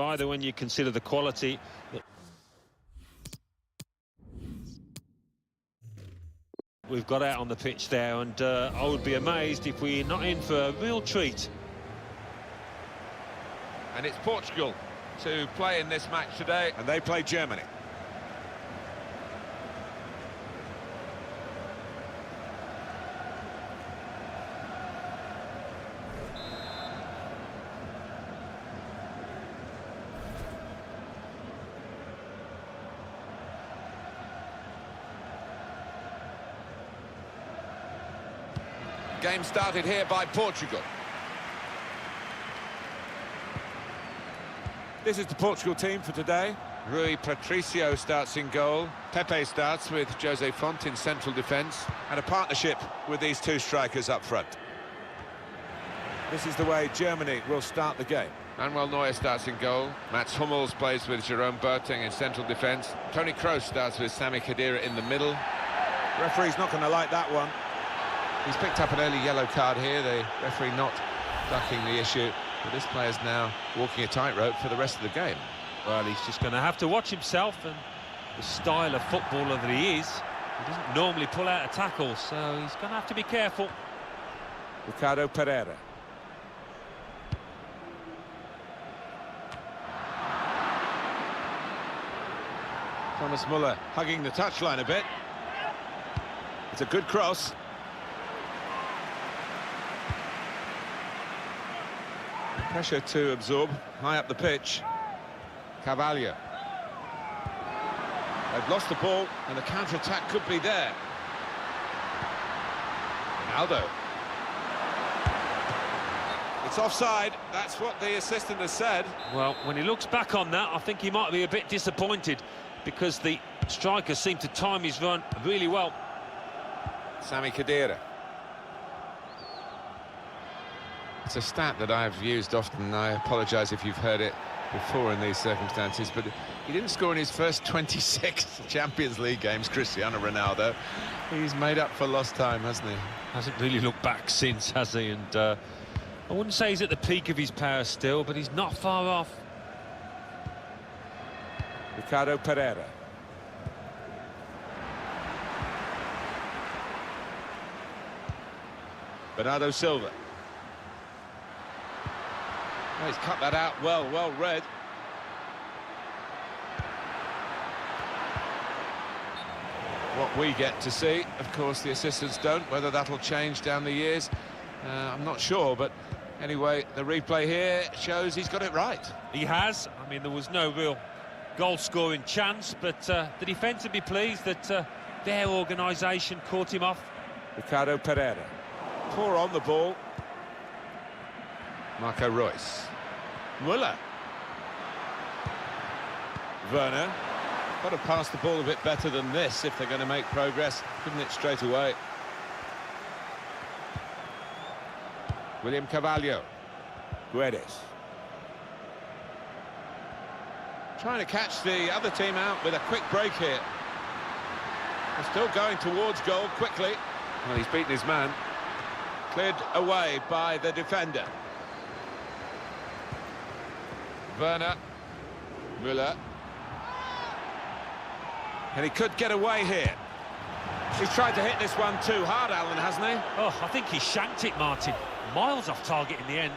Either when you consider the quality that we've got out on the pitch there, and I would be amazed if we're not in for a real treat. And it's Portugal to play in this match today, and they play Germany. Game started here by Portugal. This is the Portugal team for today. Rui Patricio starts in goal. Pepe starts with Jose Font in central defence. And a partnership with these two strikers up front. This is the way Germany will start the game. Manuel Neuer starts in goal. Mats Hummels plays with Jerome Boateng in central defence. Toni Kroos starts with Sami Khedira in the middle. Referee's not going to like that one. He's picked up an early yellow card here, the referee not ducking the issue. But this player's now walking a tightrope for the rest of the game. Well, he's just going to have to watch himself and the style of footballer that he is. He doesn't normally pull out a tackle, so he's going to have to be careful. Ricardo Pereira. Thomas Muller hugging the touchline a bit. It's a good cross. Pressure to absorb, high up the pitch. Carvalho. They've lost the ball, and the counter-attack could be there. Ronaldo. It's offside, that's what the assistant has said. Well, when he looks back on that, I think he might be a bit disappointed, because the striker seemed to time his run really well. Sami Khedira. It's a stat that I've used often. I apologise if you've heard it before in these circumstances, but he didn't score in his first 26 Champions League games, Cristiano Ronaldo. He's made up for lost time, hasn't he? Hasn't really looked back since, has he? And I wouldn't say he's at the peak of his power still, but he's not far off. Ricardo Pereira. Bernardo Silva. Oh, he's cut that out well read. What we get to see, of course the assistants don't. Whether that'll change down the years, I'm not sure, but anyway, the replay here shows he's got it right. He has. I mean, there was no real goal-scoring chance, but the defence would be pleased that their organisation caught him off. Ricardo Pereira. Poor on the ball. Marco Reus. Muller. Werner. Got to pass the ball a bit better than this if they're going to make progress, couldn't it, straight away? William Carvalho. Guedes. Trying to catch the other team out with a quick break here. They're still going towards goal quickly. Well, he's beaten his man. Cleared away by the defender. Werner. Müller. And he could get away here. He's tried to hit this one too hard, Alan, hasn't he? Oh, I think he shanked it, Martin. Miles off target in the end.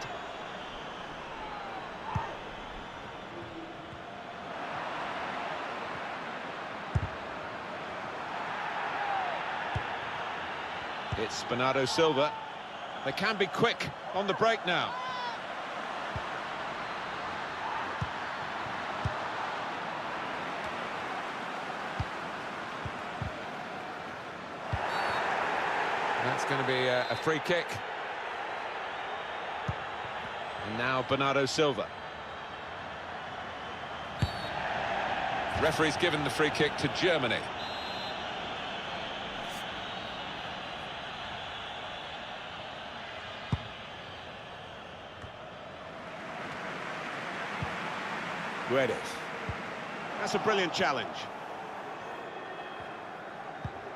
It's Bernardo Silva. They can be quick on the break now. That's going to be a free kick. And now Bernardo Silva. Referee's given the free kick to Germany. Guedes. That's a brilliant challenge.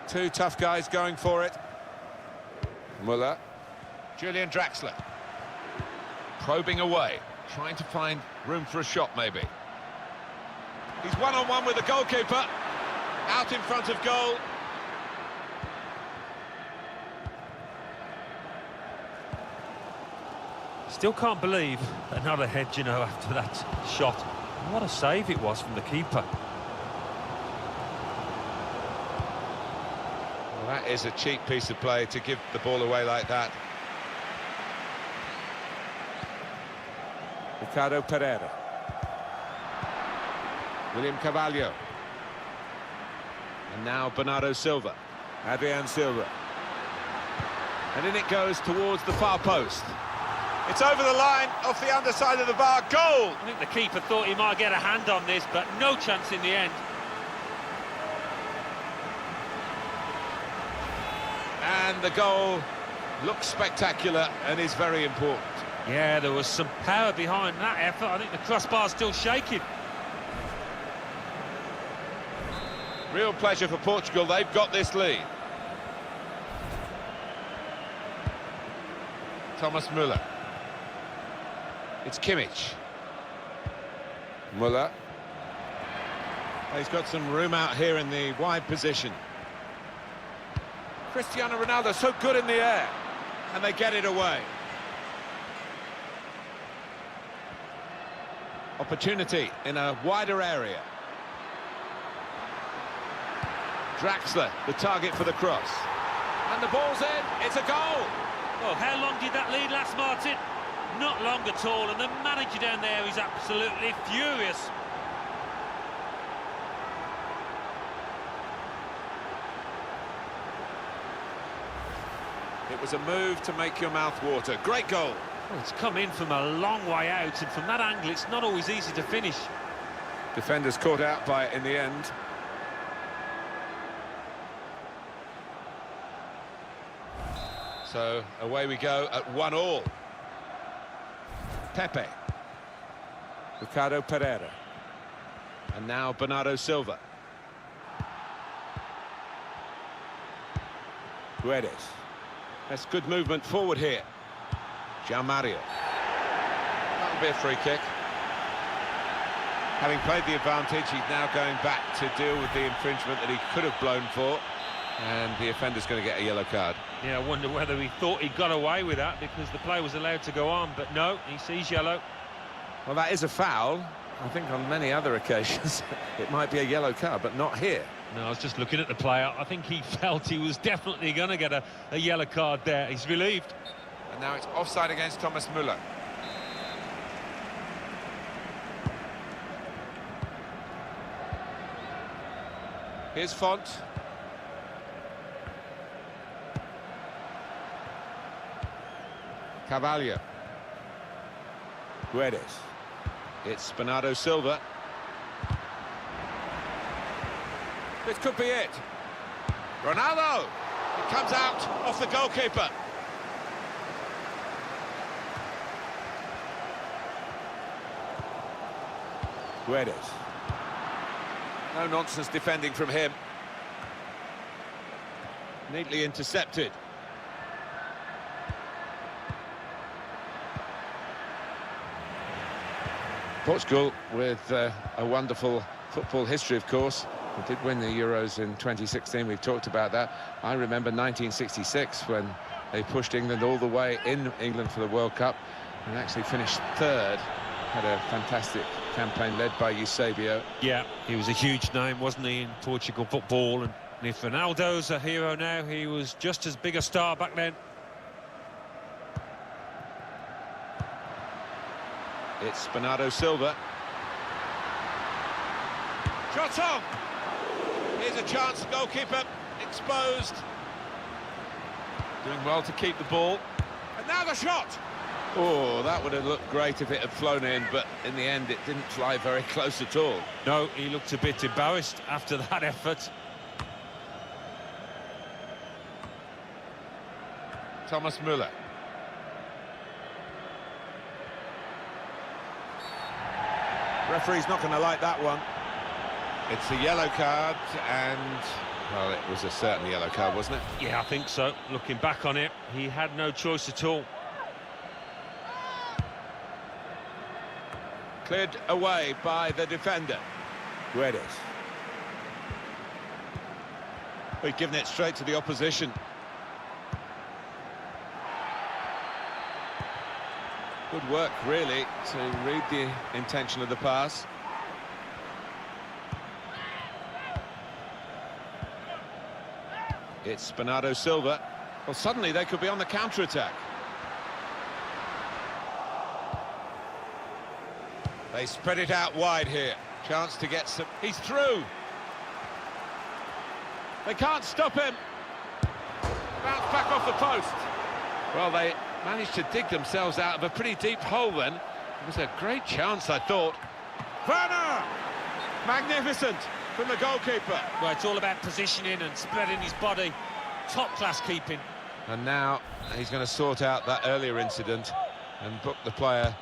Two tough guys going for it. Muller. Julian Draxler. Probing away. Trying to find room for a shot, maybe. He's one-on-one with the goalkeeper. Out in front of goal. Still can't believe another head, you know, after that shot. What a save it was from the keeper. Well, that is a cheap piece of play to give the ball away like that. Ricardo Pereira. William Carvalho. And now Bernardo Silva. Adrian Silva. And in it goes towards the far post. It's over the line, off the underside of the bar. Goal! I think the keeper thought he might get a hand on this, but no chance in the end. And the goal looks spectacular and is very important. Yeah, there was some power behind that effort. I think the crossbar's still shaking. Real pleasure for Portugal. They've got this lead. Thomas Müller. It's Kimmich. Müller. He's got some room out here in the wide position. Cristiano Ronaldo, so good in the air. And they get it away. Opportunity in a wider area. Draxler, the target for the cross. And the ball's in, it's a goal! Well, how long did that lead last, Martin? Not long at all, and the manager down there is absolutely furious. It was a move to make your mouth water. Great goal! Well, it's come in from a long way out, and from that angle, it's not always easy to finish. Defenders caught out by it in the end. So away we go at 1-1. Pepe. Ricardo Pereira. And now Bernardo Silva. Guedes. That's good movement forward here. João Mario. That'll be a free kick. Having played the advantage, he's now going back to deal with the infringement that he could have blown for. And the offender's going to get a yellow card. Yeah, I wonder whether he thought he got away with that because the play was allowed to go on, but no, he sees yellow. Well, that is a foul. I think on many other occasions it might be a yellow card, but not here. No, I was just looking at the player. I think he felt he was definitely going to get a yellow card there. He's relieved. And now it's offside against Thomas Müller. Here's Font. Carvalho. Guedes. It's Bernardo Silva. This could be it. Ronaldo! It comes out off the goalkeeper. Guedes. No nonsense defending from him. Neatly intercepted. Portugal with a wonderful football history, of course. They did win the Euros in 2016, we've talked about that. I remember 1966 when they pushed England all the way in England for the World Cup and actually finished third. Had a fantastic campaign led by Eusebio. Yeah, he was a huge name, wasn't he, in Portugal football? And if Ronaldo's a hero now, he was just as big a star back then. It's Bernardo Silva. Shot on! Here's a chance, goalkeeper exposed. Doing well to keep the ball. And now the shot! Oh, that would have looked great if it had flown in, but in the end it didn't fly very close at all. No, he looked a bit embarrassed after that effort. Thomas Müller. Referee's not going to like that one. It's a yellow card and, well, it was a certain yellow card, wasn't it? Yeah, I think so. Looking back on it, he had no choice at all. Cleared away by the defender. Guedes. We've given it straight to the opposition. Good work, really, to read the intention of the pass. It's Bernardo Silva. Well, suddenly they could be on the counter-attack. They spread it out wide here. Chance to get some... He's through! They can't stop him! Bounce back off the post. Well, they managed to dig themselves out of a pretty deep hole then. It was a great chance, I thought. Werner! Magnificent from the goalkeeper. Well, it's all about positioning and spreading his body. Top-class keeping. And now he's going to sort out that earlier incident and book the player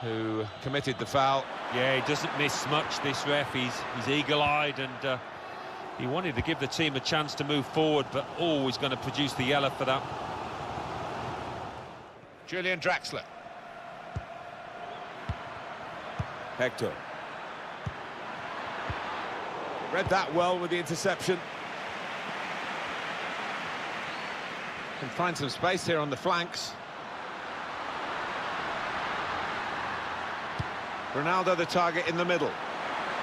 who committed the foul. Yeah, he doesn't miss much, this ref. He's eagle-eyed, and he wanted to give the team a chance to move forward, but always going to produce the yellow for that. Julian Draxler. Hector. Read that well with the interception. Can find some space here on the flanks. Ronaldo the target in the middle.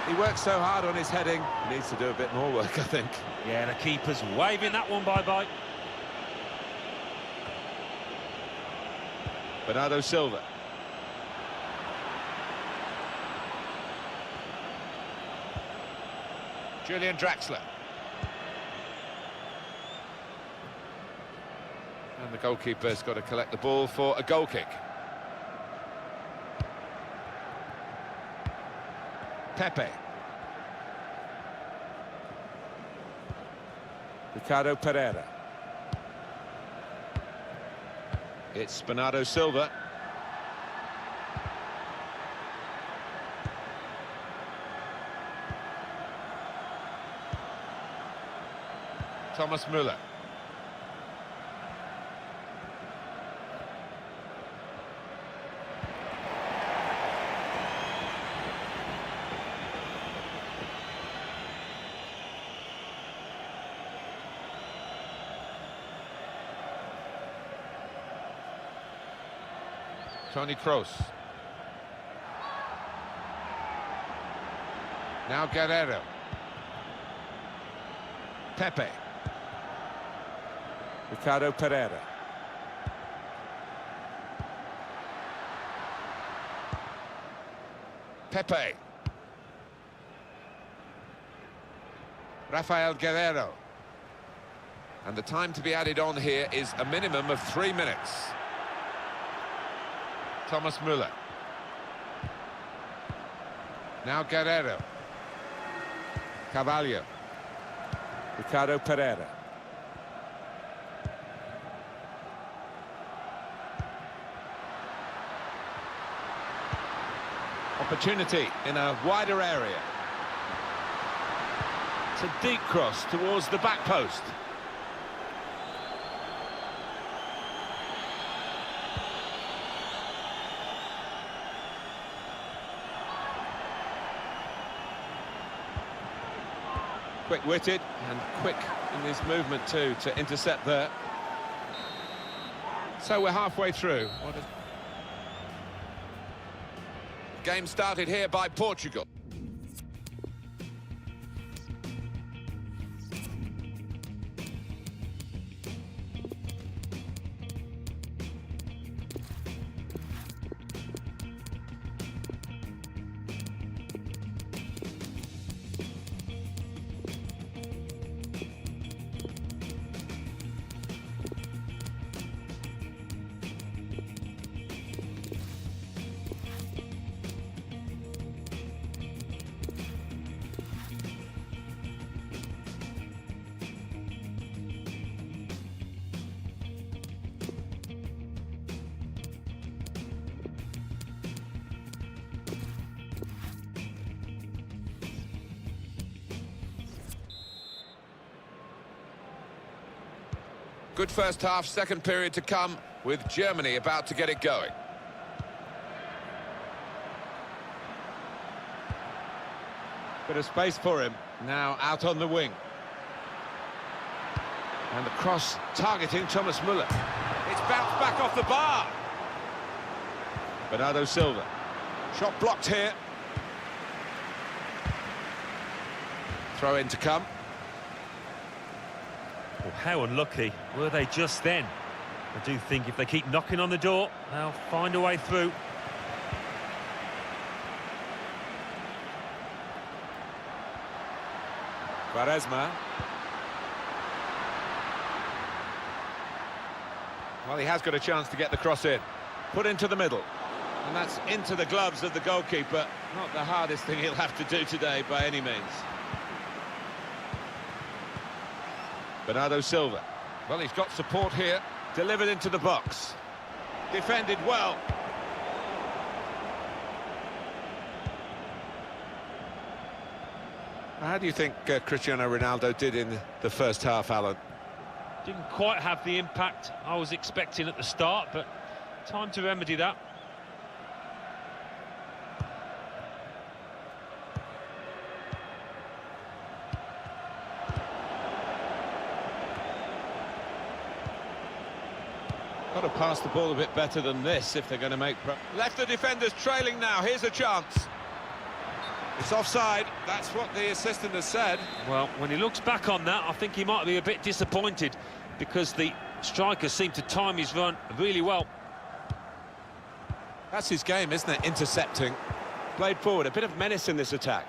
He works so hard on his heading, he needs to do a bit more work, I think. Yeah, the keeper's waving that one bye-bye. Bernardo Silva. Julian Draxler. And the goalkeeper's got to collect the ball for a goal kick. Pepe. Ricardo Pereira. It's Bernardo Silva. Thomas Müller. Toni Kroos. Now Guerrero. Pepe. Ricardo Pereira. Pepe. Rafael Guerrero. And the time to be added on here is a minimum of 3 minutes. Thomas Müller. Now Guerrero. Carvalho. Ricardo Pereira. Opportunity in a wider area. It's a deep cross towards the back post. Quick-witted and quick in his movement too to intercept there. So we're halfway through. Game started here by Portugal. Good first half, second period to come, with Germany about to get it going. Bit of space for him, now out on the wing. And the cross targeting Thomas Muller. It's bounced back off the bar. Bernardo Silva. Shot blocked here. Throw in to come. Well, how unlucky were they just then? I do think if they keep knocking on the door, they'll find a way through. Quaresma. Well, he has got a chance to get the cross in. Put into the middle. And that's into the gloves of the goalkeeper. Not the hardest thing he'll have to do today by any means. Bernardo Silva. Well, he's got support here. Delivered into the box. Defended well. How do you think Cristiano Ronaldo did in the first half, Alan? Didn't quite have the impact I was expecting at the start, but time to remedy that. Got to pass the ball a bit better than this if they're going to make... Left the defenders trailing now, here's a chance. It's offside, that's what the assistant has said. Well, when he looks back on that, I think he might be a bit disappointed because the striker seemed to time his run really well. That's his game, isn't it? Intercepting. Played forward, a bit of menace in this attack.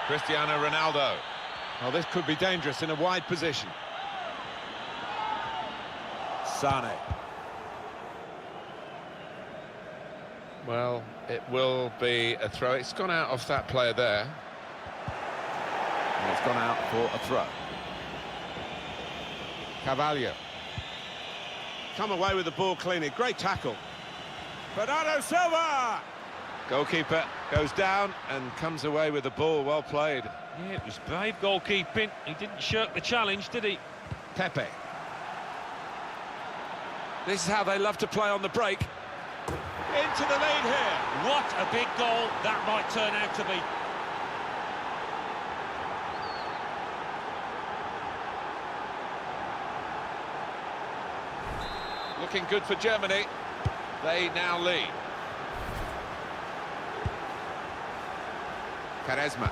Cristiano Ronaldo. Well, this could be dangerous in a wide position. Sane. Well, it will be a throw. It's gone out off that player there. And it's gone out for a throw. Carvalho. Come away with the ball cleanly. Great tackle. Bernardo Silva! Goalkeeper goes down and comes away with the ball. Well played. Yeah, it was brave goalkeeping. He didn't shirk the challenge, did he? Pepe. This is how they love to play on the break. Into the lead here. What a big goal that might turn out to be. Looking good for Germany. They now lead. Quaresma.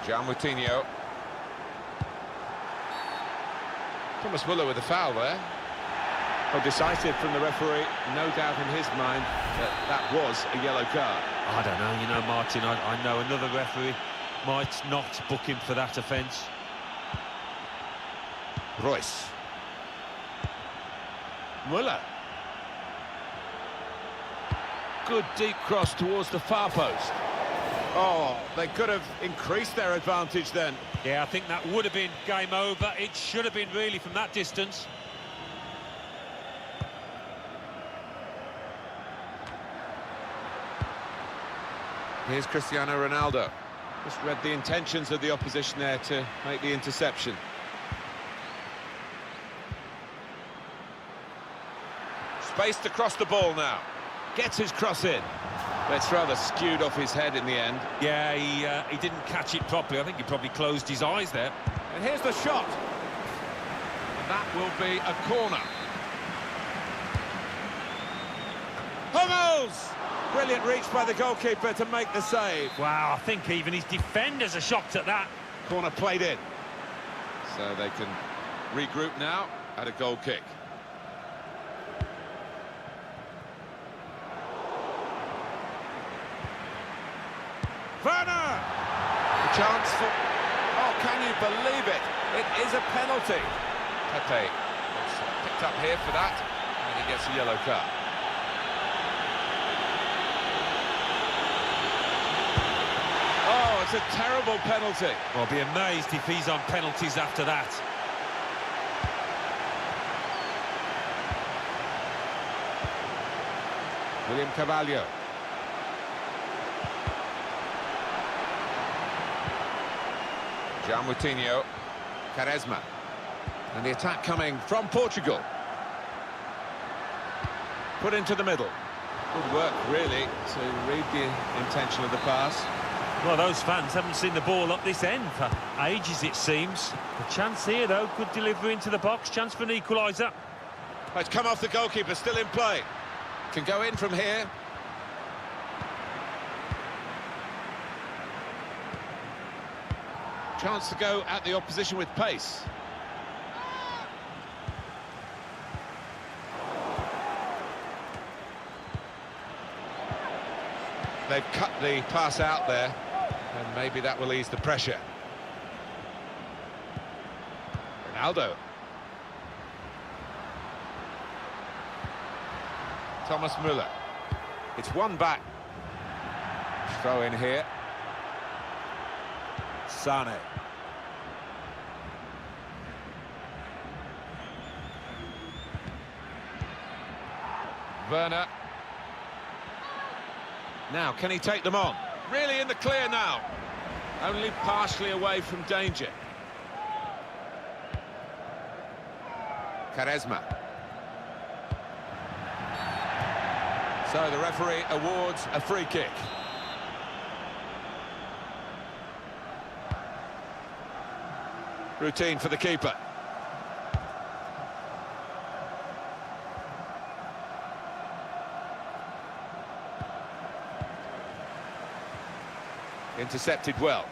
Moutinho. Thomas Muller with a foul there. Well, decisive from the referee. No doubt in his mind that that was a yellow card. I don't know, you know, Martin, I know another referee might not book him for that offence. Royce. Muller. Good deep cross towards the far post. Oh, they could have increased their advantage then. Yeah, I think that would have been game over. It should have been really from that distance. Here's Cristiano Ronaldo. Just read the intentions of the opposition there to make the interception. Spaced across the ball now. Gets his cross in. That's rather skewed off his head in the end. Yeah, he didn't catch it properly. I think he probably closed his eyes there. And here's the shot. And that will be a corner. Hummels! Brilliant reach by the goalkeeper to make the save. Wow, I think even his defenders are shocked at that. Corner played in. So they can regroup now at a goal kick. Werner! A chance for... Oh, can you believe it? It is a penalty. Pepe picked up here for that, and he gets a yellow card. Oh, it's a terrible penalty. I'll be amazed if he's on penalties after that. William Carvalho. Moutinho. Quaresma. And the attack coming from Portugal. Put into the middle. Good work, really, to read the intention of the pass. Well, those fans haven't seen the ball up this end for ages, it seems. The chance here, though, good delivery into the box, chance for an equaliser. Oh, it's come off the goalkeeper, still in play. Can go in from here. Chance to go at the opposition with pace. They've cut the pass out there, and maybe that will ease the pressure. Ronaldo. Thomas Müller. It's one back. Throw in here. Sane. Werner. Now, can he take them on? Really in the clear now. Only partially away from danger. Quaresma. So the referee awards a free kick. Routine for the keeper. Intercepted well.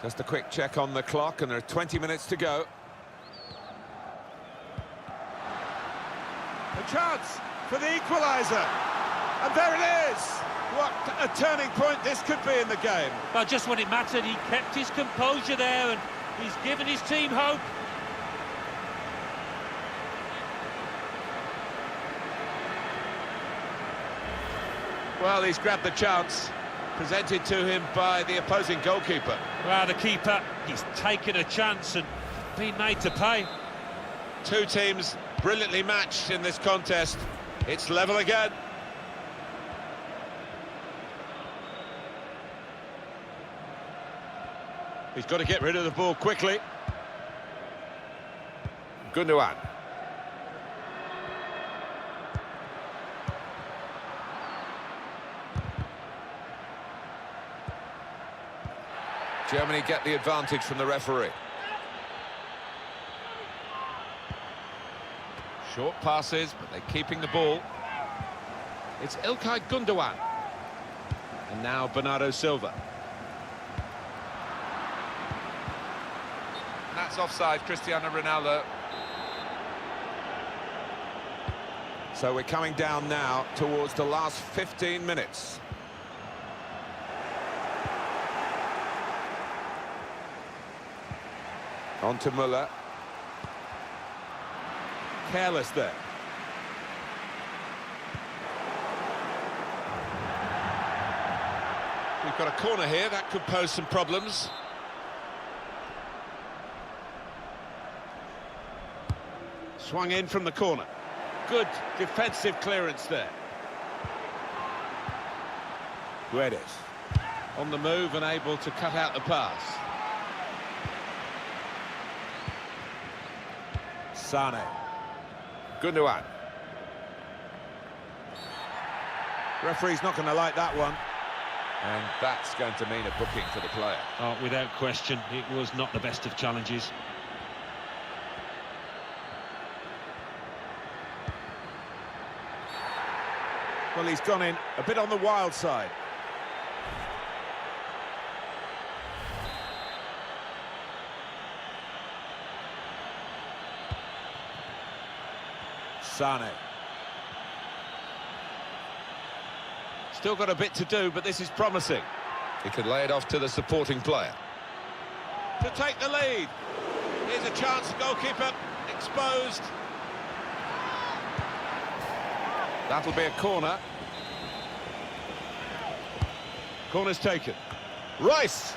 Just a quick check on the clock, and there are 20 minutes to go. A chance for the equaliser. And there it is! What a turning point this could be in the game. Well, just when it mattered, he kept his composure there, and he's given his team hope. Well, he's grabbed the chance, presented to him by the opposing goalkeeper. Well, the keeper, he's taken a chance and been made to pay. Two teams brilliantly matched in this contest. It's level again. He's got to get rid of the ball quickly. Gundogan. Germany get the advantage from the referee. Short passes, but they're keeping the ball. It's İlkay Gundogan. And now Bernardo Silva. And that's offside, Cristiano Ronaldo. So we're coming down now towards the last 15 minutes. On to Müller. Careless there. We've got a corner here, that could pose some problems. Swung in from the corner. Good defensive clearance there. Guedes. On the move and able to cut out the pass. Sane. Gundogan. Referee's not going to like that one. And that's going to mean a booking for the player. Oh, without question, it was not the best of challenges. Well, he's gone in a bit on the wild side. Sane. Still got a bit to do, but this is promising. He could lay it off to the supporting player. To take the lead. Here's a chance, goalkeeper exposed. That'll be a corner. Corner's taken. Rice.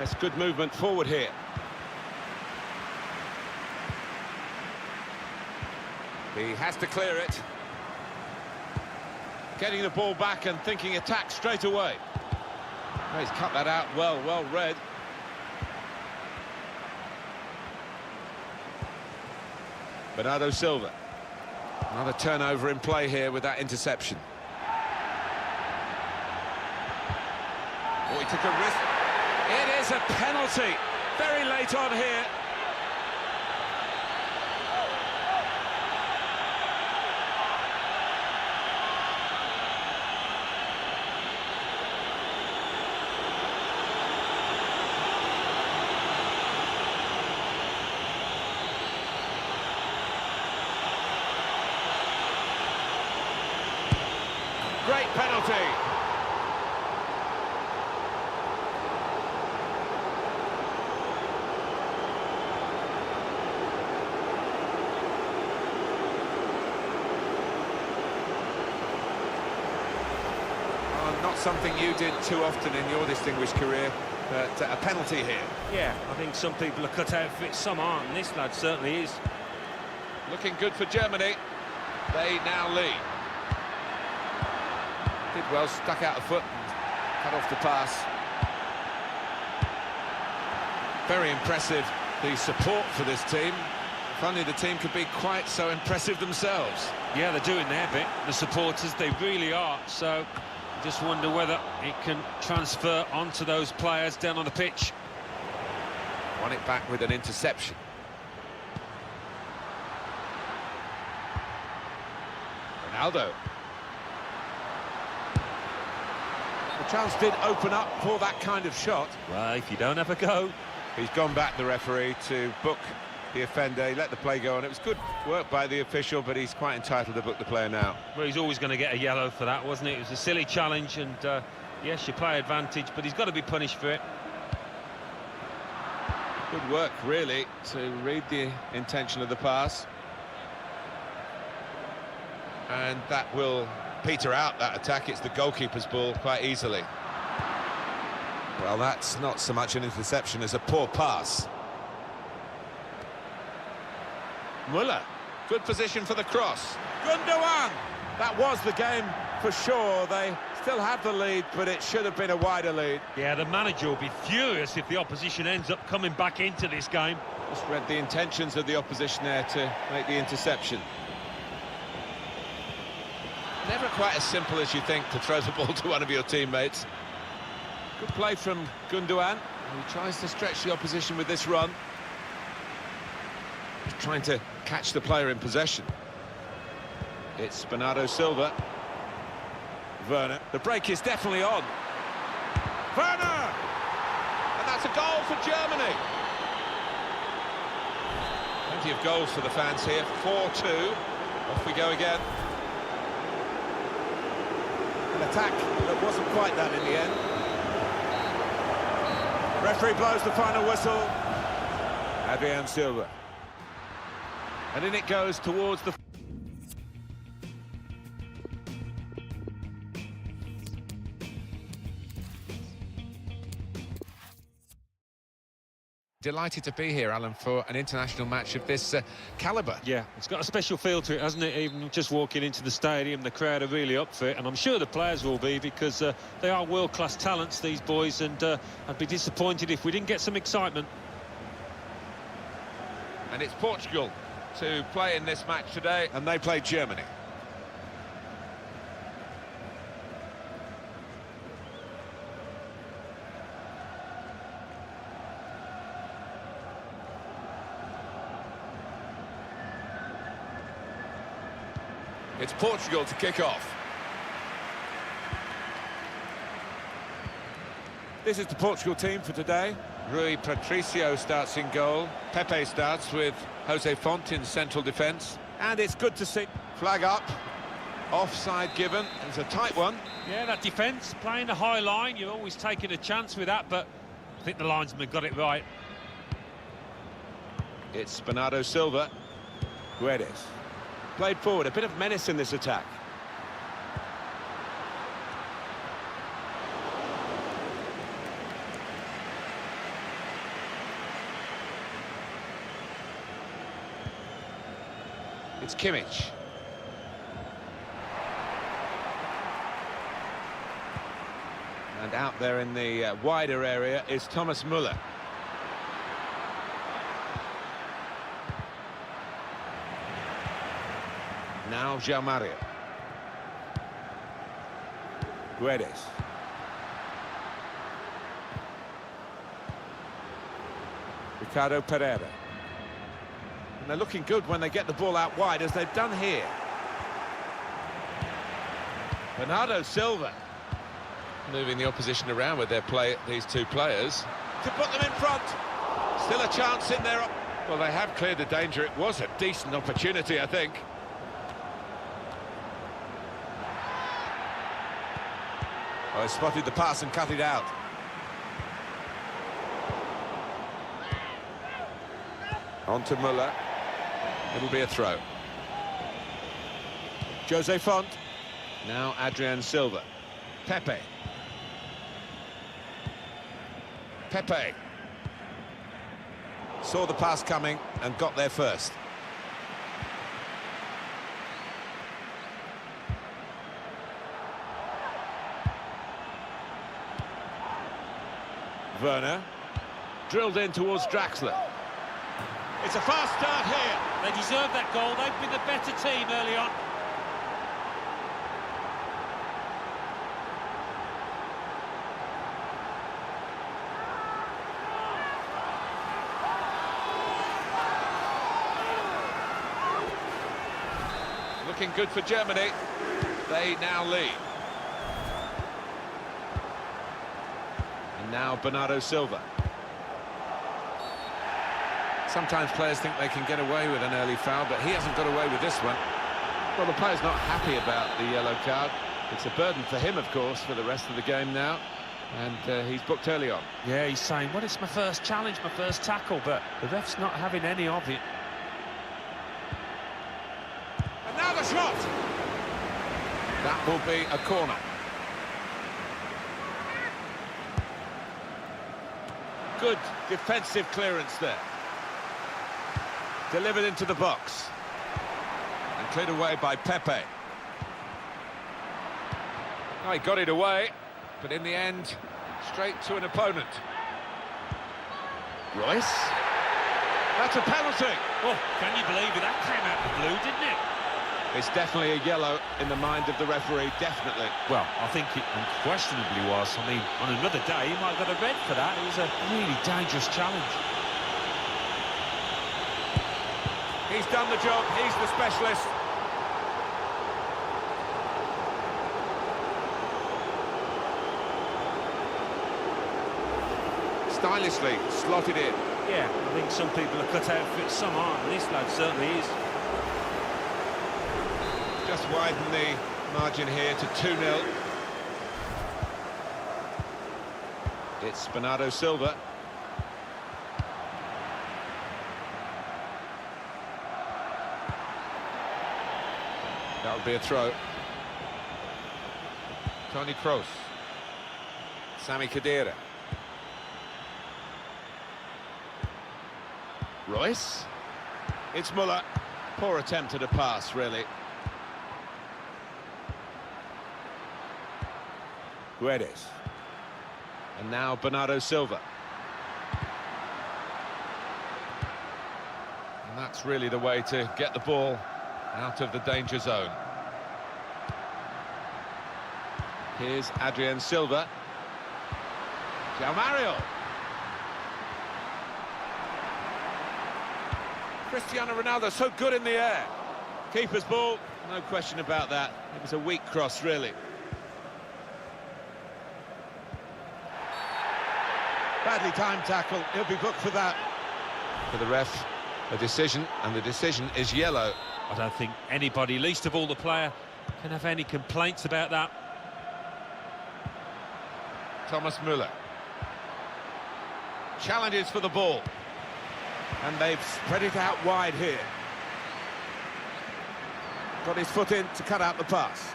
That's good movement forward here. He has to clear it. Getting the ball back and thinking attack straight away. Oh, he's cut that out well read. Bernardo Silva. Another turnover in play here with that interception. Oh, he took a risk. It is a penalty. Very late on here. Great penalty. Not something you did too often in your distinguished career, but a penalty here. Yeah, I think some people are cut out for it, some aren't, and this lad certainly is. Looking good for Germany. They now lead. Did well, stuck out a foot and cut off the pass. Very impressive, the support for this team. If only the team could be quite so impressive themselves. Yeah, they're doing their bit, the supporters, they really are, so just wonder whether it can transfer onto those players down on the pitch. Won it back with an interception. Ronaldo. The chance did open up for that kind of shot. Well, if you don't have a go. He's gone back, the referee, to book the offender. He let the play go on. It was good work by the official, but he's quite entitled to book the player now. Well, he's always going to get a yellow for that, wasn't it? It was a silly challenge, and yes, you play advantage, but he's got to be punished for it. Good work, really, to read the intention of the pass. And that will peter out that attack. It's the goalkeeper's ball quite easily. Well, that's not so much an interception as a poor pass. Müller, good position for the cross. Gundogan! That was the game for sure. They still have the lead, but it should have been a wider lead. Yeah, the manager will be furious if the opposition ends up coming back into this game. Just read the intentions of the opposition there to make the interception. Never quite as simple as you think to throw the ball to one of your teammates. Good play from Gundogan. He tries to stretch the opposition with this run. He's trying to catch the player in possession. It's Bernardo Silva. Werner. The break is definitely on. Werner! And that's a goal for Germany. Plenty of goals for the fans here. 4-2. Off we go again. An attack that wasn't quite that in the end. Referee blows the final whistle. Adrian Silva. And in it goes towards the... Delighted to be here, Alan, for an international match of this calibre. Yeah, it's got a special feel to it, hasn't it? Even just walking into the stadium, the crowd are really up for it, and I'm sure the players will be, because they are world-class talents, these boys, and I'd be disappointed if we didn't get some excitement. And it's Portugal to play in this match today, and they play Germany. It's Portugal to kick off. This is the Portugal team for today. Rui Patricio starts in goal. Pepe starts with Jose Font in central defence. And it's good to see. Flag up. Offside given. It's a tight one. Yeah, that defence, playing the high line, you're always taking a chance with that, but I think the linesman got it right. It's Bernardo Silva. Guedes. Played forward, a bit of menace in this attack. It's Kimmich. And out there in the wider area is Thomas Müller. Now João Mario. Guedes. Ricardo Pereira. And they're looking good when they get the ball out wide, as they've done here. Bernardo Silva. Moving the opposition around with their play, these two players. To put them in front. Still a chance in there. Well, they have cleared the danger. It was a decent opportunity, I think. Oh, he spotted the pass and cut it out. On to Müller. It'll be a throw. Jose Font. Now Adrian Silva. Pepe. Pepe. Saw the pass coming and got there first. Werner. Drilled in towards Draxler. It's a fast start here. They deserve that goal. They've been the better team early on. Looking good for Germany. They now lead. And now Bernardo Silva. Sometimes players think they can get away with an early foul, but he hasn't got away with this one. Well, the player's not happy about the yellow card. It's a burden for him, of course, for the rest of the game now. And he's booked early on. Yeah, he's saying, well, it's my first challenge, my first tackle, but the ref's not having any of it. And now the shot! That will be a corner. Good defensive clearance there. Delivered into the box. And cleared away by Pepe. Oh, he got it away, but in the end, straight to an opponent. Royce. That's a penalty. Oh, can you believe it? That came out of the blue, didn't it? It's definitely a yellow in the mind of the referee, definitely. Well, I think it unquestionably was. I mean, on another day, he might have got a red for that. It was a really dangerous challenge. He's done the job, he's the specialist. Stylishly slotted in. Yeah, I think some people are cut out for it, some aren't. This lad certainly is. Just widen the margin here to 2-0. It's Bernardo Silva. That would be a throw. Toni Kroos. Sami Khedira. Royce. It's Müller. Poor attempt at a pass, really. Guedes. And now Bernardo Silva. And that's really the way to get the ball out of the danger zone. Here's Adrian Silva. João Mario. Cristiano Ronaldo, so good in the air. Keeper's ball, no question about that. It was a weak cross, really. Badly timed tackle, he'll be booked for that. For the ref, a decision, and the decision is yellow. I don't think anybody, least of all the player, can have any complaints about that. Thomas Müller. Challenges for the ball. And they've spread it out wide here. Got his foot in to cut out the pass.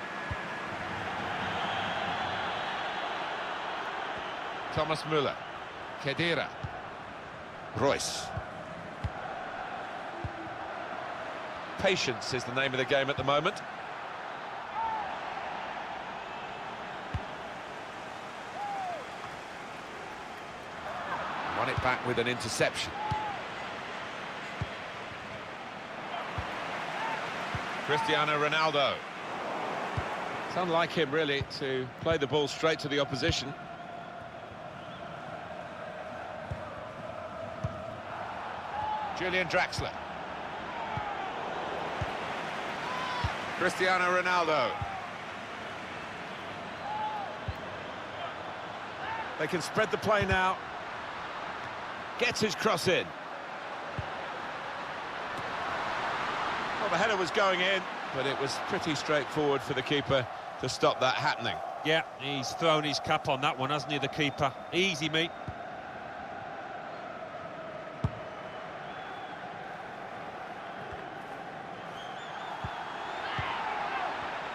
Thomas Müller. Khedira. Royce. Patience is the name of the game at the moment. Won it back with an interception. Cristiano Ronaldo. It's unlike him, really, to play the ball straight to the opposition. Julian Draxler. Cristiano Ronaldo. They can spread the play now. Gets his cross in. Well, the header was going in, but it was pretty straightforward for the keeper to stop that happening. Yeah, he's thrown his cap on that one, hasn't he, the keeper? Easy, mate.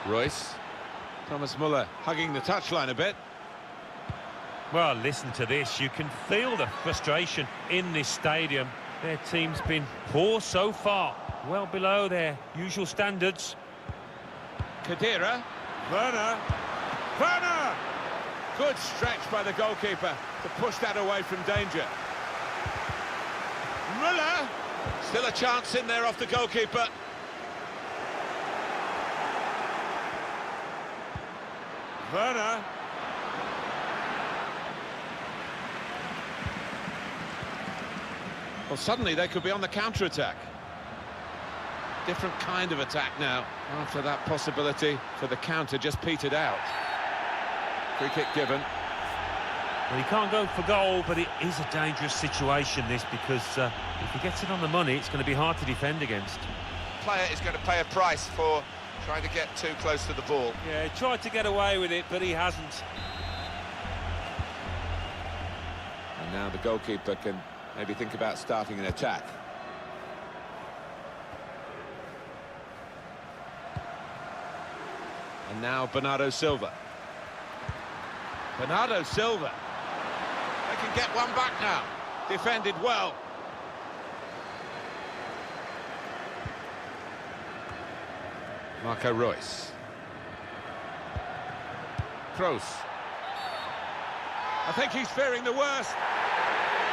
Royce. Thomas Muller hugging the touchline a bit. Well, listen to this. You can feel the frustration in this stadium. Their team's been poor so far, well below their usual standards. Khedira. Werner. Werner! Good stretch by the goalkeeper to push that away from danger. Muller. Still a chance in there off the goalkeeper. Werner. Well, suddenly they could be on the counter-attack. Different kind of attack now, after that possibility for the counter just petered out. Free kick given. Well, he can't go for goal, but it is a dangerous situation, this, because if he gets it on the money, it's going to be hard to defend against. The player is going to pay a price for trying to get too close to the ball. Yeah, he tried to get away with it, but he hasn't. And now the goalkeeper can maybe think about starting an attack. And now Bernardo Silva. Bernardo Silva. They can get one back now. Defended well. Marco Reus. Kroos. I think he's fearing the worst.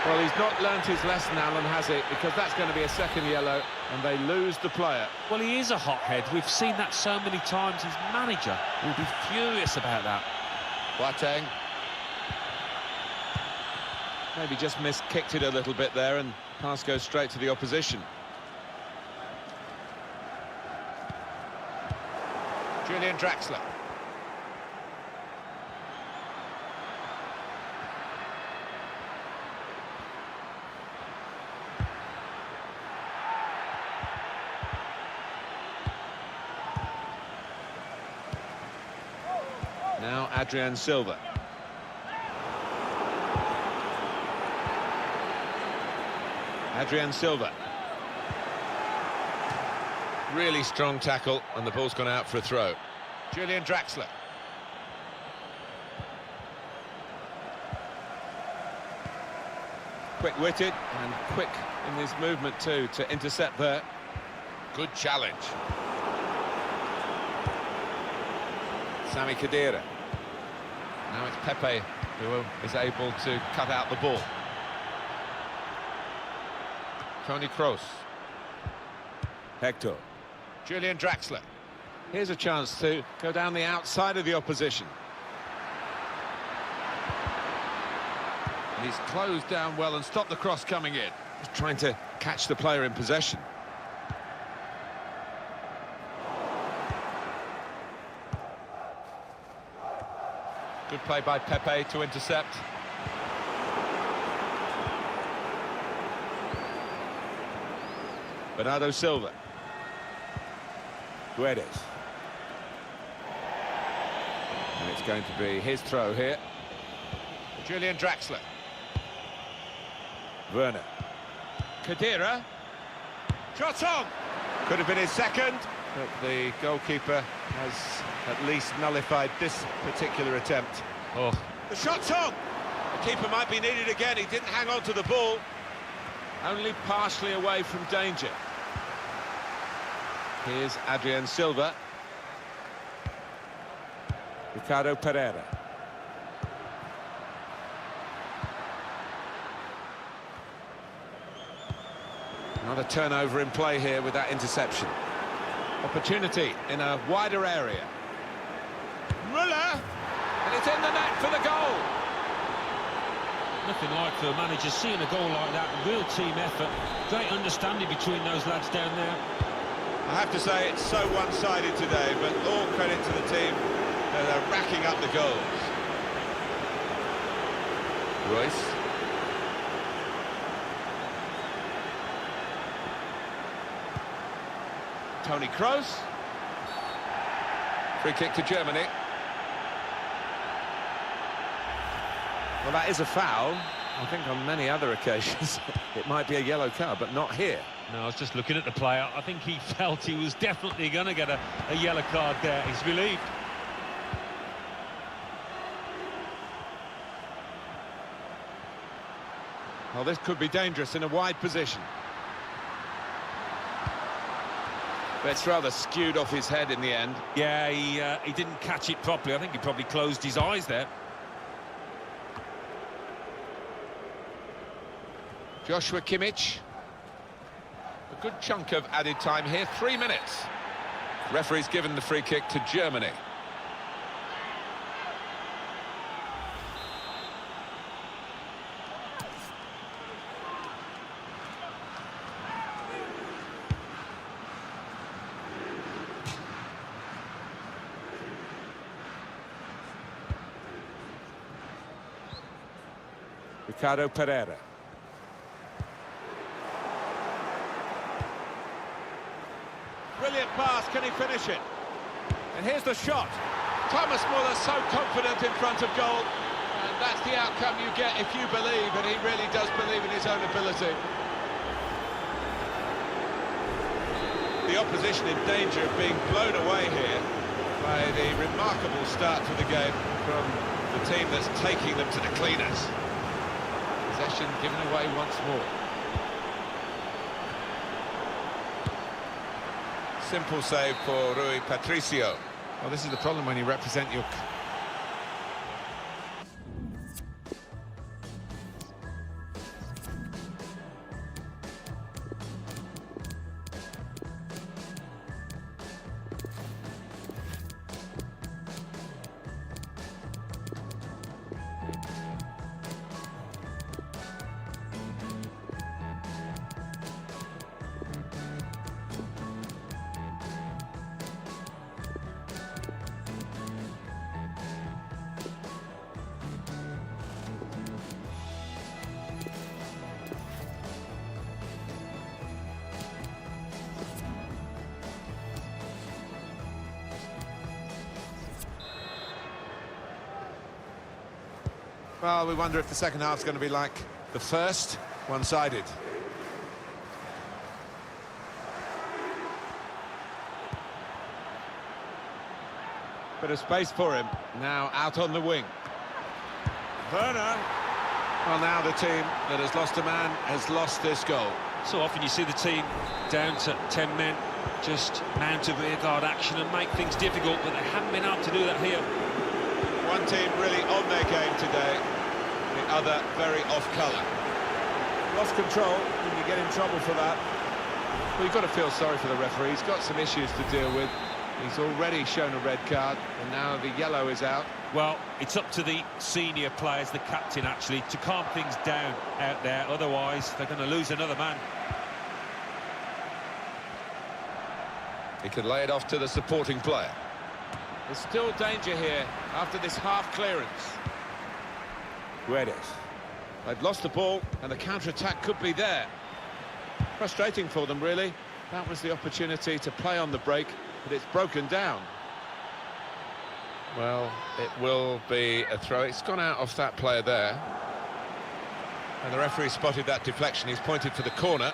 Well, he's not learnt his lesson, Alan, has it? Because that's going to be a second yellow, and they lose the player. Well, he is a hothead. We've seen that so many times. His manager will be furious about that. Boateng. Maybe just kicked it a little bit there, and pass goes straight to the opposition. Julian Draxler. Now Adrian Silva. Adrian Silva. Really strong tackle, and the ball's gone out for a throw. Julian Draxler. Quick-witted and quick in his movement too to intercept there. Good challenge. Sami Khedira. Now it's Pepe who is able to cut out the ball. Toni Kroos. Hector. Julian Draxler. Here's a chance to go down the outside of the opposition. And he's closed down well and stopped the cross coming in. He's trying to catch the player in possession. Good play by Pepe to intercept. Bernardo Silva. Guedes. And it's going to be his throw here. Julian Draxler. Werner. Khedira. Shot on! Could have been his second, but the goalkeeper has at least nullified this particular attempt. Oh. The shot's on! The keeper might be needed again. He didn't hang on to the ball. Only partially away from danger. Here's Adrian Silva. Ricardo Pereira. Another turnover in play here with that interception. Opportunity in a wider area. Müller! And it's in the net for the goal. Nothing like for a manager seeing a goal like that. Real team effort. Great understanding between those lads down there. I have to say it's so one-sided today, but all credit to the team. They're racking up the goals. Royce. Toni Kroos. Free kick to Germany. Well, that is a foul. I think on many other occasions it might be a yellow card, but not here. No, I was just looking at the player. I think he felt he was definitely going to get a yellow card there. He's relieved. Well, this could be dangerous in a wide position. But it's rather skewed off his head in the end. Yeah, he didn't catch it properly. I think he probably closed his eyes there. Joshua Kimmich. A good chunk of added time here, 3 minutes. Referee's given the free kick to Germany. Ricardo Pereira. Brilliant pass, can he finish it? And here's the shot. Thomas Muller so confident in front of goal. And that's the outcome you get if you believe, and he really does believe in his own ability. The opposition in danger of being blown away here by the remarkable start to the game from the team that's taking them to the cleaners. Possession given away once more. Simple save for Rui Patricio. Well, this is the problem when you represent your... Well, we wonder if the second half's going to be like the first, one-sided. Bit of space for him. Now out on the wing. Werner. Well, now the team that has lost a man has lost this goal. So often you see the team down to 10 men, just mount a rearguard action and make things difficult, but they haven't been able to do that here. One team really on their game today, the other very off-colour. Lost control, and you get in trouble for that. Well, you've got to feel sorry for the referee. He's got some issues to deal with. He's already shown a red card, and now the yellow is out. Well, it's up to the senior players, the captain actually, to calm things down out there. Otherwise, they're going to lose another man. He could lay it off to the supporting player. There's still danger here after this half clearance. Guedes. They've lost the ball, and the counter-attack could be there. Frustrating for them, really. That was the opportunity to play on the break, but it's broken down. Well, it will be a throw. It's gone out off that player there. And the referee spotted that deflection. He's pointed for the corner.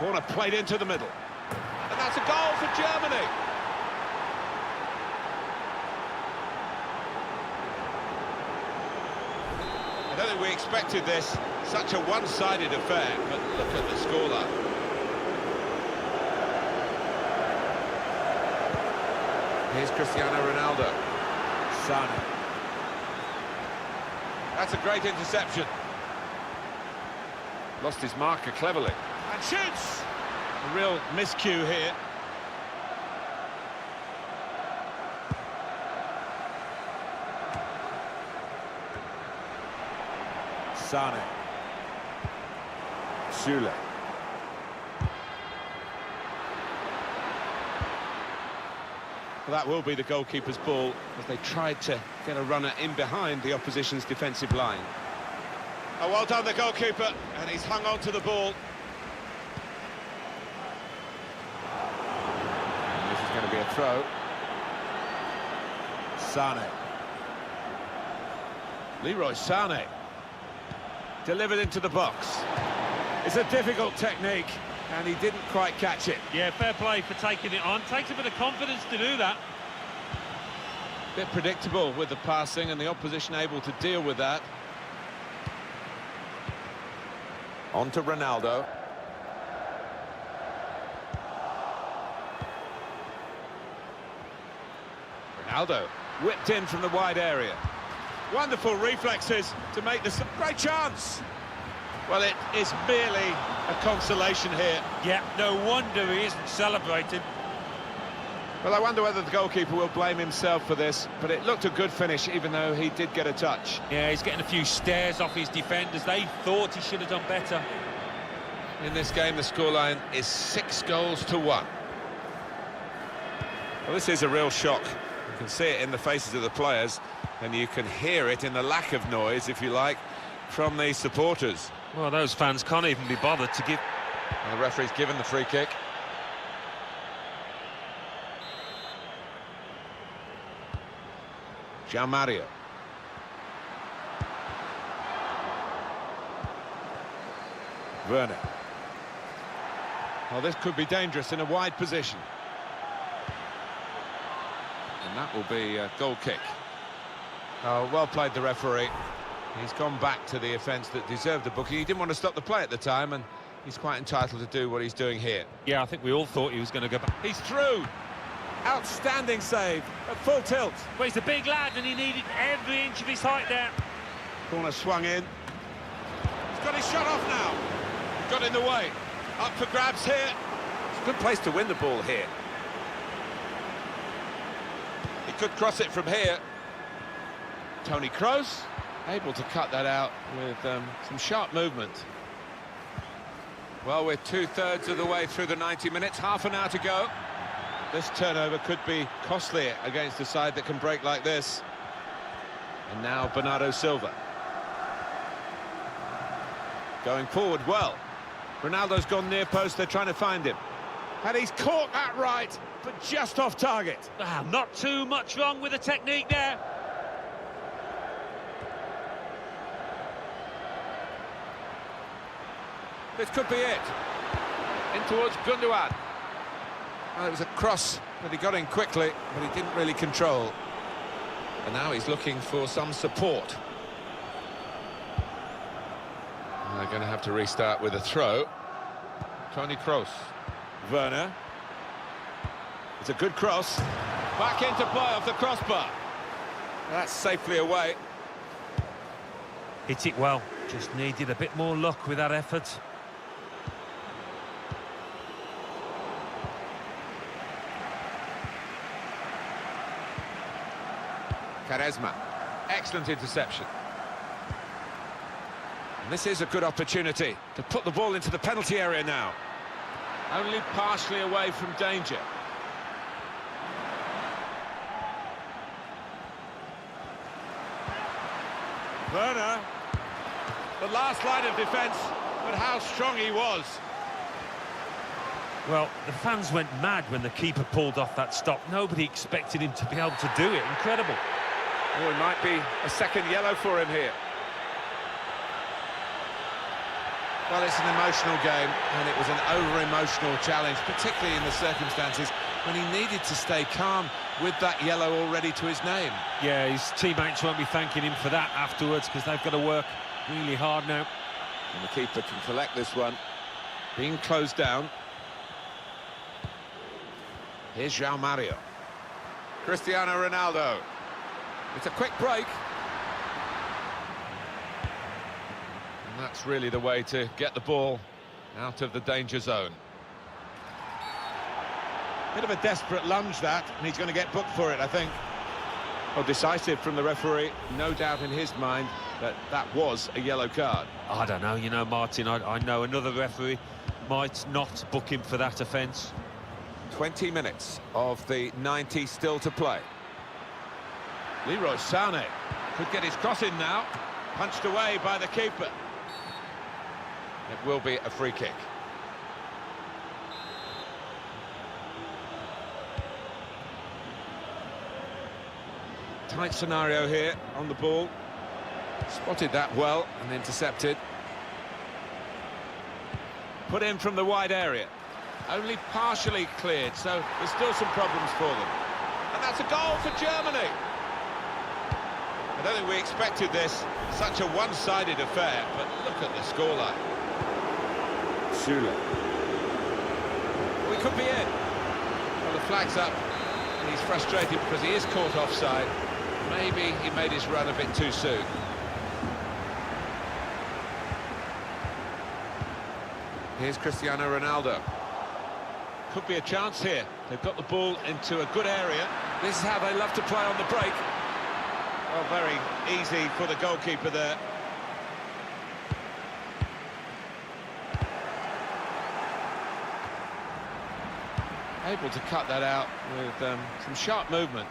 Corner played into the middle. And that's a goal for Germany. I don't think we expected this, such a one-sided affair, but look at the scoreline. Here's Cristiano Ronaldo. Sane. That's a great interception. Lost his marker cleverly. And shoots! A real miscue here. Sane. Sule. Well, that will be the goalkeeper's ball as they tried to get a runner in behind the opposition's defensive line. Oh, well done, the goalkeeper, and he's hung on to the ball. And this is going to be a throw. Sane. Leroy Sane. Delivered into the box. It's a difficult technique, and he didn't quite catch it. Yeah, fair play for taking it on. Takes a bit of confidence to do that. Bit predictable with the passing, and the opposition able to deal with that. On to Ronaldo. Ronaldo whipped in from the wide area. Wonderful reflexes to make this a great chance. Well, it is merely a consolation here. Yeah, no wonder he isn't celebrating. Well, I wonder whether the goalkeeper will blame himself for this, but it looked a good finish, even though he did get a touch. Yeah, he's getting a few stares off his defenders. They thought he should have done better. In this game, the scoreline is 6-1. Well, this is a real shock. You can see it in the faces of the players, and you can hear it in the lack of noise, if you like, from the supporters. Well, those fans can't even be bothered to give... And the referee's given the free kick. João Mario. Werner. Well, this could be dangerous in a wide position. And that will be a goal kick. Oh, well played, the referee. He's gone back to the offence that deserved the booking. He didn't want to stop the play at the time, and he's quite entitled to do what he's doing here. Yeah, I think we all thought he was going to go back. He's through. Outstanding save at full tilt. Well, he's a big lad and he needed every inch of his height there. Corner swung in. He's got his shot off now. Got in the way. Up for grabs here. It's a good place to win the ball here. He could cross it from here. Toni Kroos able to cut that out with some sharp movement. Well, we're 2/3 of the way through the 90 minutes, half an hour to go. This turnover could be costly against a side that can break like this. And now Bernardo Silva. Going forward well. Ronaldo's gone near post, they're trying to find him. And he's caught that right, but just off target. Ah, not too much wrong with the technique there. This could be it. In towards Gundogan. Well, it was a cross that he got in quickly, but he didn't really control. And now he's looking for some support. And they're going to have to restart with a throw. Toni Kroos. Werner. It's a good cross. Back into play off the crossbar. That's safely away. Hit it well. Just needed a bit more luck with that effort. Quaresma. Excellent interception. And this is a good opportunity to put the ball into the penalty area now. Only partially away from danger. Werner. The last line of defence, but how strong he was. Well, the fans went mad when the keeper pulled off that stop. Nobody expected him to be able to do it. Incredible. Oh, it might be a second yellow for him here. Well, it's an emotional game, and it was an over-emotional challenge, particularly in the circumstances when he needed to stay calm with that yellow already to his name. Yeah, his teammates won't be thanking him for that afterwards because they've got to work really hard now. And the keeper can collect this one. Being closed down. Here's João Mario. Cristiano Ronaldo. It's a quick break. And that's really the way to get the ball out of the danger zone. Bit of a desperate lunge, that, and he's going to get booked for it, I think. Well, decisive from the referee, no doubt in his mind that that was a yellow card. I don't know, you know, Martin, I know another referee might not book him for that offence. 20 minutes of the 90 still to play. Leroy Sané could get his cross in now. Punched away by the keeper. It will be a free kick. Tight scenario here on the ball. Spotted that well and intercepted. Put in from the wide area. Only partially cleared, so there's still some problems for them. And that's a goal for Germany. I don't think we expected this, such a one-sided affair, but look at the scoreline. Süle. We could be in. Well, the flag's up, and he's frustrated because he is caught offside. Maybe he made his run a bit too soon. Here's Cristiano Ronaldo. Could be a chance here. They've got the ball into a good area. This is how they love to play on the break. Well, very easy for the goalkeeper there. Able to cut that out with some sharp movement.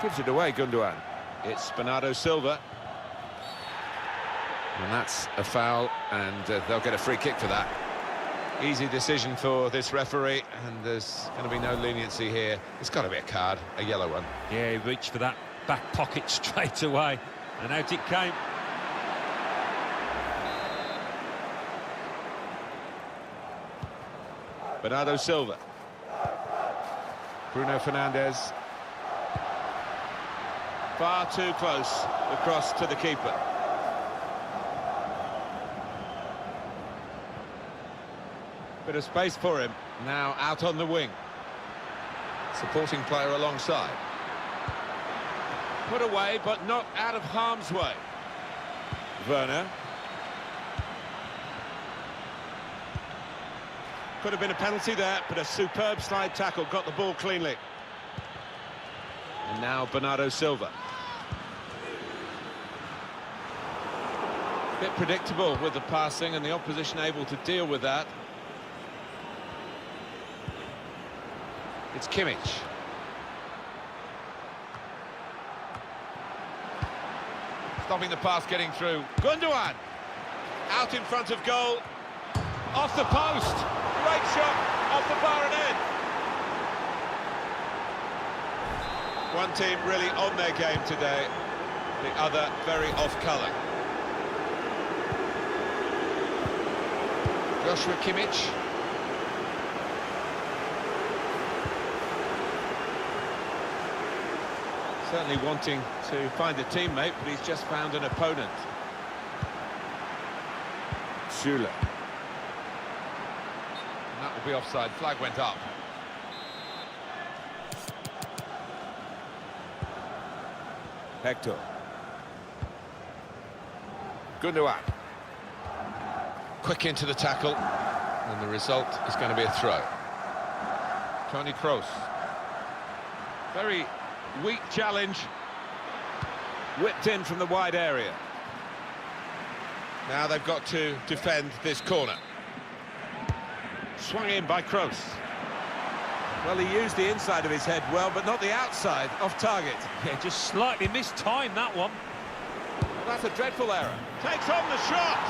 Gives it away, Gundogan. It's Bernardo Silva. And that's a foul, and they'll get a free kick for that. Easy decision for this referee, and there's going to be no leniency here. It's got to be a card, a yellow one. Yeah, he reached for that back pocket straight away, and out it came. Bernardo Silva. Bruno Fernandes. Far too close across to the keeper. Bit of space for him, now out on the wing. Supporting player alongside. Put away, but not out of harm's way. Werner. Could have been a penalty there, but a superb slide tackle, got the ball cleanly. And now Bernardo Silva. Bit predictable with the passing, and the opposition able to deal with that. It's Kimmich. Stopping the pass getting through. Gundogan! Out in front of goal. Off the post. Great shot off the bar and in. One team really on their game today. The other very off colour. Joshua Kimmich. Certainly wanting to find a teammate, but he's just found an opponent. Süle. And that will be offside. Flag went up. Hector. Gundogan. Quick into the tackle, and the result is going to be a throw. Toni Kroos. Very weak challenge. Whipped in from the wide area. Now they've got to defend this corner. Swung in by Kroos. Well, he used the inside of his head well, but not the outside, off target. Yeah, just slightly mistimed that one. Well, that's a dreadful error. Takes on the shot,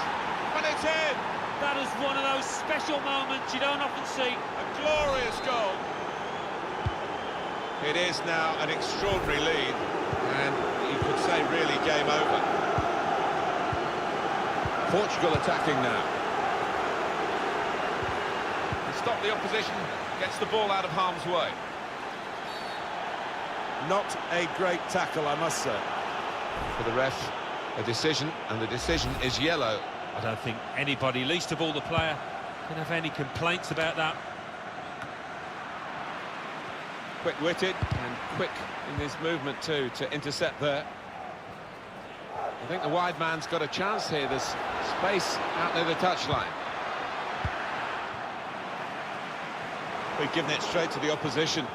and it's in. That is one of those special moments you don't often see. A glorious goal. It is now an extraordinary lead, and you could say really game over. Portugal attacking now. Stop the opposition, gets the ball out of harm's way. Not a great tackle, I must say. For the ref, a decision, and the decision is yellow. I don't think anybody, least of all the player, can have any complaints about that. quick-witted and quick in his movement too to intercept there. I think the wide man's got a chance here. There's space out near the touchline. We've given it straight to the opposition.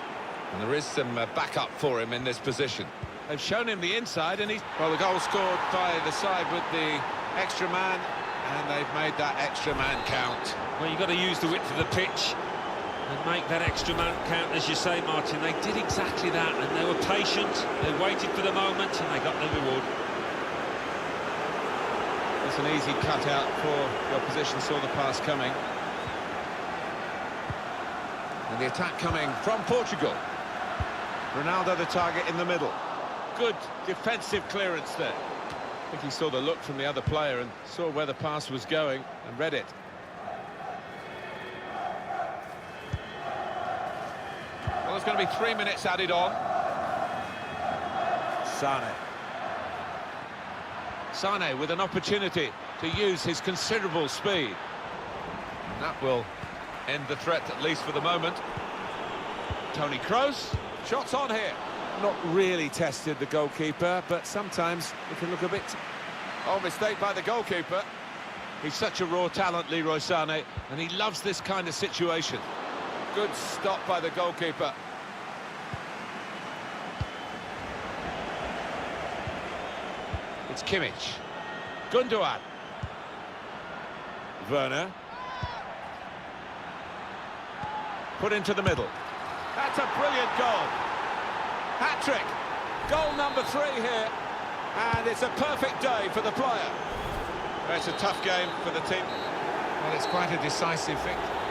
And there is some backup for him in this position. They've shown him the inside, and he's... Well, the goal scored by the side with the extra man, and they've made that extra man count. Well, you've got to use the width of the pitch and make that extra man count, as you say, Martin. They did exactly that, and they were patient. They waited for the moment, and they got their reward. It's an easy cutout for the opposition, saw the pass coming. And the attack coming from Portugal. Ronaldo the target in the middle. Good defensive clearance there. I think he saw the look from the other player and saw where the pass was going and read it. Well, there's going to be 3 minutes added on. Sane with an opportunity to use his considerable speed. And that will end the threat, at least for the moment. Toni Kroos, shots on here. Not really tested the goalkeeper, but sometimes it can look a bit... Oh, mistake by the goalkeeper. He's such a raw talent, Leroy Sane, and he loves this kind of situation. Good stop by the goalkeeper. It's Kimmich. Gundogan. Werner. Put into the middle. That's a brilliant goal. Hat-trick. Goal number 3 here. And it's a perfect day for the player. It's a tough game for the team. Well, it's quite a decisive victory.